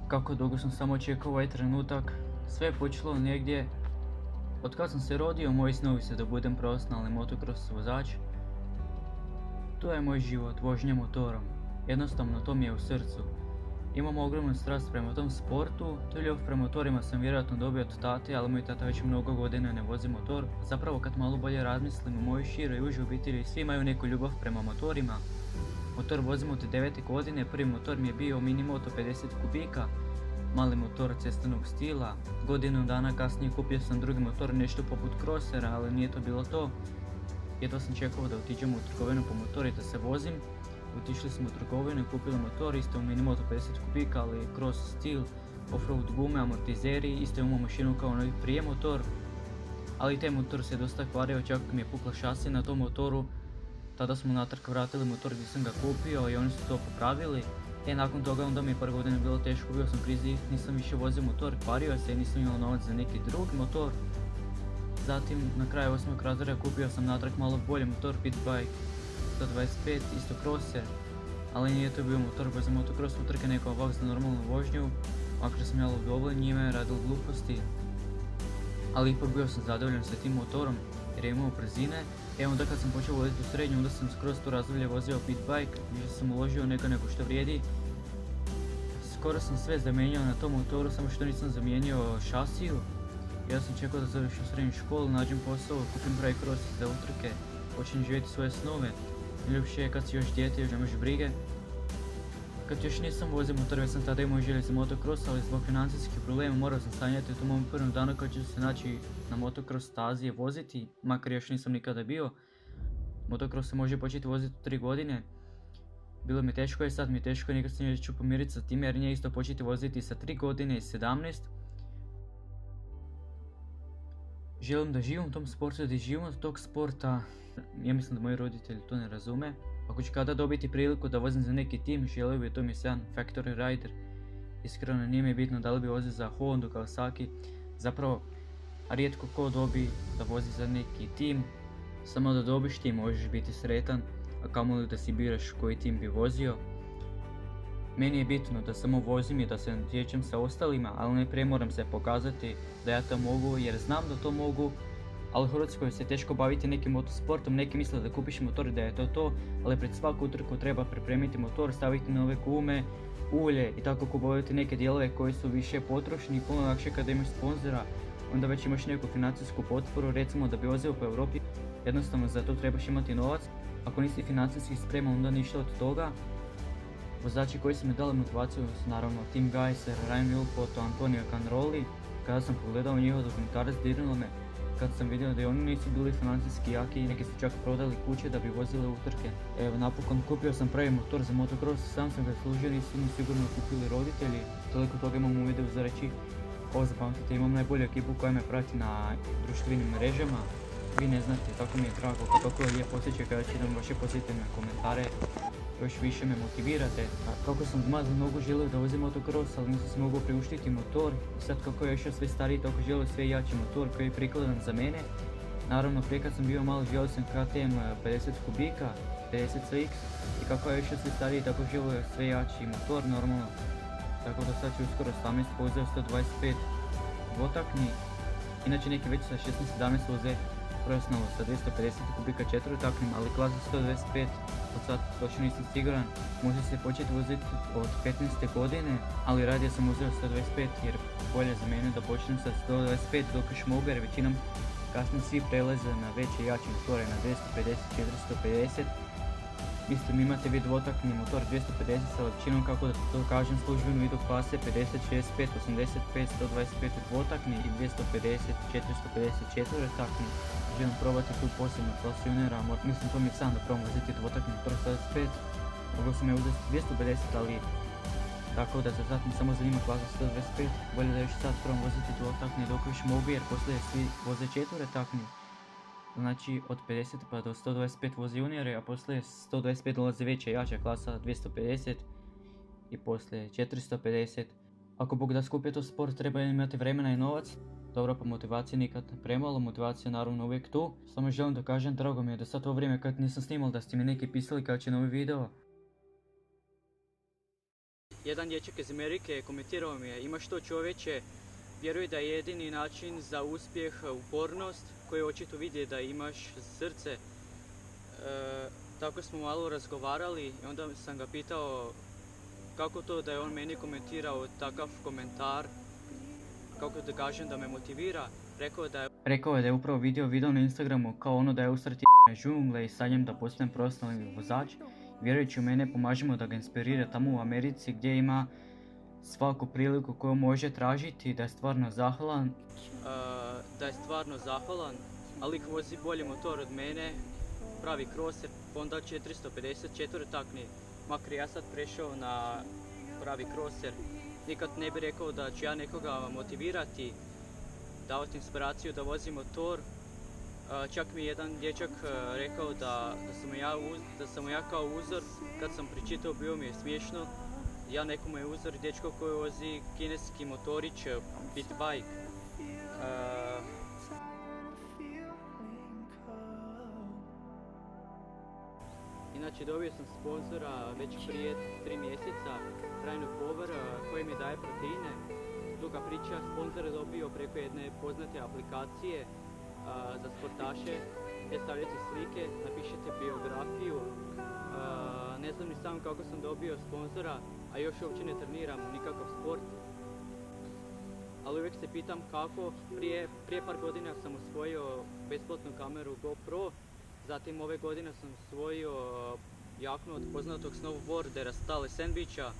Kako dugo sam samo čekao ovaj trenutak, sve je počelo negdje od kad sam se rodio. Moji snovi su da budem profesionalni motocross vozač. To je moj život, vožnja motorom. Jednostavno to mi je u srcu. Imam ogromnu strast prema tom sportu, tu ljubav prema motorima sam vjerojatno dobio od tate, ali moj tata već mnogo godina ne vozi motor. Zapravo kad malo bolje razmislim, u mojoj široj i užoj obitelji svi imaju neku ljubav prema motorima. Motor vozim od 9. godine, prvi motor mi je bio mini moto 50 kubika, mali motor cestovnog stila. Godinu dana kasnije kupio sam drugi motor, nešto poput crossera, ali nije to bilo to. Jedva sam čekao da otiđem u trgovinu po motor i da se vozim. Otišli smo u trgovinu i kupili motor, isto u mini moto 50 kubika, ali cross stil, offroad gume, amortizeri, isto imamo mašinu kao onaj prije motor. Ali taj motor se dosta kvario, čak mi je pukla šasija na tom motoru. Tada smo natrag vratili motor gdje sam ga kupio i oni su to popravili. Nakon toga onda mi je par godina bilo teško, bio sam krizi, nisam više vozio motor, kvario se i nisam imao novac za neki drugi motor. Zatim na kraju 8. razreda kupio sam natrag malo bolji motor, Pitbike 125, isto crosser. Ali nije to bio motor za motocross utrke, neko ovak za normalnu vožnju. Makar sam ja ludovao njime, radio gluposti. Ali ipak bio sam zadovoljan sa tim motorom jer je imao brzine. Onda kad sam počeo voziti u srednju, onda sam skroz to razdoblje vozio Pitbike, više sam uložio nego što vrijedi. Skoro sam sve zamijenio na tom motoru, samo što nisam zamijenio šasiju. Ja sam čekao da završim srednju školu, nađem posao, kupim pravi cross za utrke, počnem živjeti svoje snove. Ljubše je kad si još dijete, još nemaš brige. Kad još nisam vozio motor, već sam tada imao želje za motocross, ali zbog financijskih problema morao sam sanjati u tom mom prvom danu kad ću se naći na motocross stazi i voziti, makar još nisam nikada bio. Motocross se može početi voziti u 3 godine. Bilo mi teško i sad mi je teško, nikad se neću pomiriti sa tim jer nije isto početi voziti sa 3 godine i 17. Želim da živim u tom sportu, da živim od tog sporta. Ja mislim da moji roditelji to ne razume. Ako ću kada dobiti priliku da vozim za neki tim, želio bi to mi jedan factory rider. Iskreno nije mi bitno da li bi vozio za Hondu, Kawasaki. Zapravo, rijetko ko dobi da vozi za neki tim. Samo da dobiš tim možeš biti sretan, a kamoli da si biraš koji tim bi vozio. Meni je bitno da samo vozim i da se natječem sa ostalima, ali najprije moram se pokazati da ja to mogu jer znam da to mogu. Ali u Hrvatskoj se teško baviti nekim motosportom, neki misle da kupiš motor i da je to, ali pred svaku utrku treba pripremiti motor, staviti nove gume, ulje i tako kupovati neke dijelove koji su više potrošni i puno lakše kada imaš sponzora. Onda već imaš neku financijsku potporu, recimo da bi vozio po Europi, jednostavno za to trebaš imati novac. Ako nisi financijski spreman, onda ništa od toga. Vozači koji su mi dali motivaciju su naravno Tim Gajser, Ryan Wilpot, Antonio Canroli. Kada sam pogledao njihov dokumentarac, dirnulo me kad sam vidio da i oni nisu bili financijski jaki i neki su čak prodali kuće da bi vozili utrke. Evo, napokon kupio sam pravi motor za motocross, sam sam ga služio, nisu mi sigurno kupili roditelji. Toliko toga imam u videu za reći. Ovo zapamtite, imam najbolju ekipu koja me prati na društvenim mrežama. Vi ne znate, tako mi je drago, kako je lijep osjećaj kada čitam vaše pozitivne komentare. Još više me motivirate. Kako sam zmazao nogu, želio da vozim motocross, ali nisam se mogao priuštiti motor. I sad kako je još sve stariji, tako želio sve jači motor koji je prikladan za mene. Naravno, prije kad sam bio malo, želio sam KTM 50 kubika, 50 CX. I kako je još sve stariji, tako želio sve jači motor, normalno. Tako da sad ću uskoro 18 vozeo 125 dvotakni. Inače neki već sa 16-17 voze profesionalno sa 250 kubika četvrtaknim, ali klasa 125 od sad točno nisam siguran. Može se početi voziti od 15. godine, ali radije sam uzeo 125 jer bolje za mene da počnem sa 125 dok još mogu jer većinom kasnije svi prelaze na veće i jače motore na 250, 450. Mislim, imate vi dvotakni motor 250 sa većinom, kako da to kažem, službeno idu klase 50, 65, 85, 125 dvotakni i 250, 450 četvrtakni. Želim probati tu posebno klasu juniora, mislim to mi je sam da probam voziti dvotakni motor 125. Mogao sam je uzeti 250, ali tako da se sad mi samo zanima klasa 125. Bolje da još sad probam voziti dvotakni dok još mogu jer poslije svi voze četvrtakni. Znači od 50 pa do 125 vozi juniore, a poslije 125 dolazi veća i jača klasa 250 i poslije 450. Ako Bog da skupje to sport, treba imati vremena i novac. Dobro, pa motivacija nikad premalo, motivacija naravno uvijek tu. Samo želim da kažem, drago mi je da sad to vrijeme kad nisam snimal da ste mi neki pisali kad će novi video. jedan dječak iz Amerike komentirao mi je: imaš to čovječe, vjeruj da je jedini način za uspjeh upornost, koji očito vidi da imaš srce. Tako smo malo razgovarali i onda sam ga pitao kako to da je on meni komentirao takav komentar, kako da kažem da me motivira. Rekao je da je upravo vidio video na Instagramu kao ono da je usred džungle i sanjam da postanem profesionalni vozač. Vjerujući u mene pomažemo da ga inspirira tamo u Americi gdje ima svaku priliku koju može tražiti, da je stvarno zahvalan. Ali vozi bolji motor od mene, pravi crosser, Honda 454 takni. Makar ja sad prešao na pravi crosser, nikad ne bi rekao da ću ja nekoga motivirati, davati inspiraciju da vozi motor. Čak mi jedan dječak rekao da sam mu ja kao uzor. Kad sam pričitao bio mi je smiješno. Ja nekomu je uzor dječko koji vozi kineski motorić, pit bike. Inače dobio sam sponzora već prije 3 mjeseca, Rhino Power, koji mi daje proteine. Duga priča, sponzor je dobio preko jedne poznate aplikacije za sportaše, gdje stavljate slike, napišete biografiju. Ne znam ni sam kako sam dobio sponzora, a još uopće ne treniram nikakav sport. Ali uvijek se pitam kako. Prije par godina sam osvojio besplatnu kameru GoPro, zatim ove godine sam osvojio jaknu od poznatog snowboardera Stale Sandvicha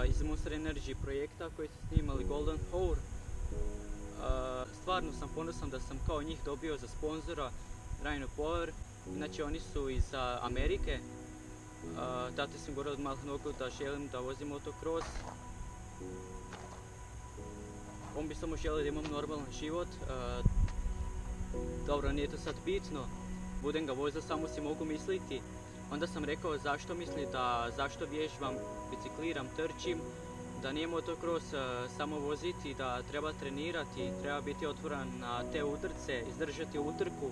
iz Monster Energy projekta koji su snimali Golden Hour. Stvarno sam ponosan da sam kao njih dobio za sponzora Rhino Power. Inače oni su iz Amerike. Tati sam govorio od malih nogu da želim da vozim motocross. On bi samo želio da imam normalan život. Dobro, nije to sad bitno. Budem ga vozio, samo si mogu misliti. Onda sam rekao zašto vježbam, bicikliram, trčim, da nije motocross samo voziti, da treba trenirati, treba biti otvoren na te utrce, izdržati utrku.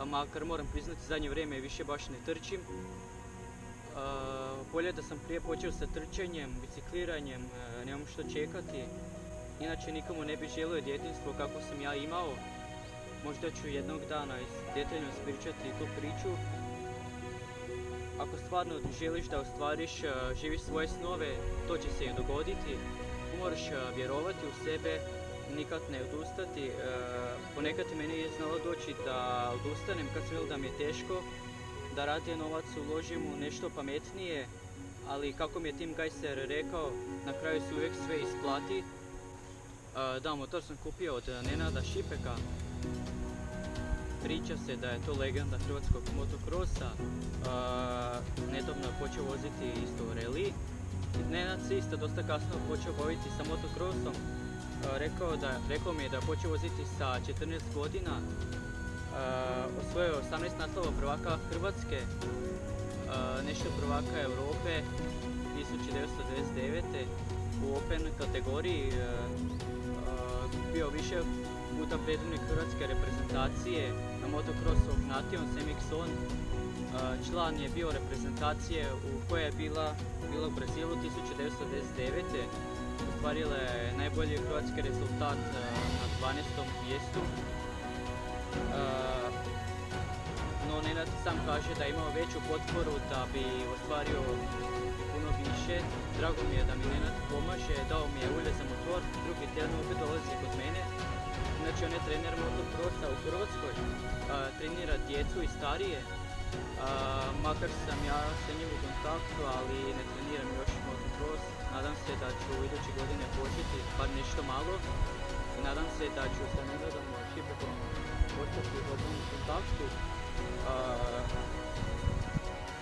Makar moram priznati zadnje vrijeme više baš ne trčim. Bolje da sam prije počeo sa trčanjem, bicikliranjem, nemam što čekati. Inače nikomu ne bi želio djetinjstvo kako sam ja imao. Možda ću jednog dana detaljno ispričati tu priču. Ako stvarno želiš da ostvariš, živiš svoje snove, to će se i dogoditi. Moraš vjerovati u sebe, nikad ne odustati. Ponekad meni je znalo doći da odustanem kad sam vidio da mi je teško, da radije novac uložim u nešto pametnije, ali kako mi je Tim Gajser rekao, na kraju se uvijek sve isplati. Da, motor sam kupio od Nenada Šipeka. Priča se da je to legenda hrvatskog motocrossa. Nedavno je počeo voziti isto rally. Nenad se isto dosta kasno počeo baviti sa motocrossom. Rekao mi je da je počeo voziti sa 14 godina. Osvojio 18 naslova prvaka Hrvatske, nešto prvaka Europe 1999. U Open kategoriji. Bio više puta predvodnik hrvatske reprezentacije na motocrossu of Nation Semixon. Član je bio reprezentacije koja je bila u Brazilu 1999. Ostvarila je najbolji hrvatski rezultat na 12. mjestu. No Nenad sam kaže da je imao veću potporu da bi ostvario puno više. Drago mi je da mi Nenad pomaže, dao mi je ulje za motor, drugi tjedan opet dolazi kod mene. Znači on je trener motocrossa u Hrvatskoj, trenira djecu i starije. Makar sam ja sa njim u kontaktu, ali ne treniram još motocross. Nadam se da ću iduće godine početi, bar nešto malo. I nadam se da ću sa Nenadom Šipekom postati u dobrom kontaktu.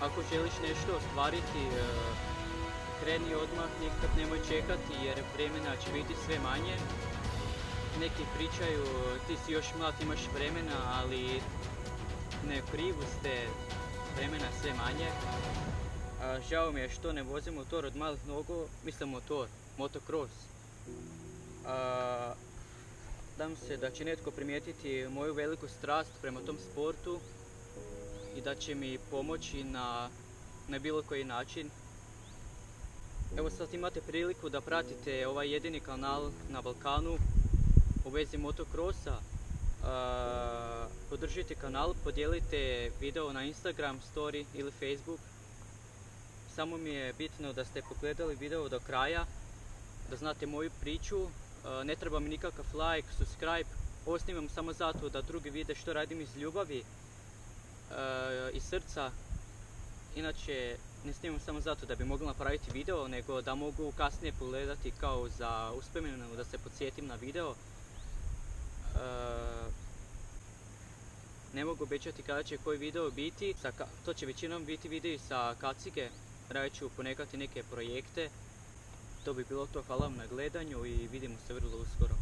Ako želiš nešto ostvariti, kreni odmah, nikad nemoj čekati jer vremena će biti sve manje. Neki pričaju ti si još mlad, imaš vremena, ali ne, krivu ste, vremena sve manje. Žao mi je što ne vozim motor od malih nogu, mislim motocross. Nadam se da će netko primijetiti moju veliku strast prema tom sportu i da će mi pomoći na bilo koji način. Evo sad imate priliku da pratite ovaj jedini kanal na Balkanu u vezi motocrossa. Podržite kanal, podijelite video na Instagram, story ili Facebook. Samo mi je bitno da ste pogledali video do kraja, da znate moju priču. Ne treba mi nikakav like, subscribe. Ovo snimam samo zato da drugi vide što radim iz ljubavi, iz srca. Inače, ne snimam samo zato da bi mogli napraviti video, nego da mogu kasnije pogledati kao za uspomenu, da se podsjetim na video. Ne mogu obećati kada će koji video biti, to će većinom biti videi sa kacige, radit ću ponekad i neke projekte. To bi bilo to, hvala vam na gledanju i vidimo se vrlo uskoro.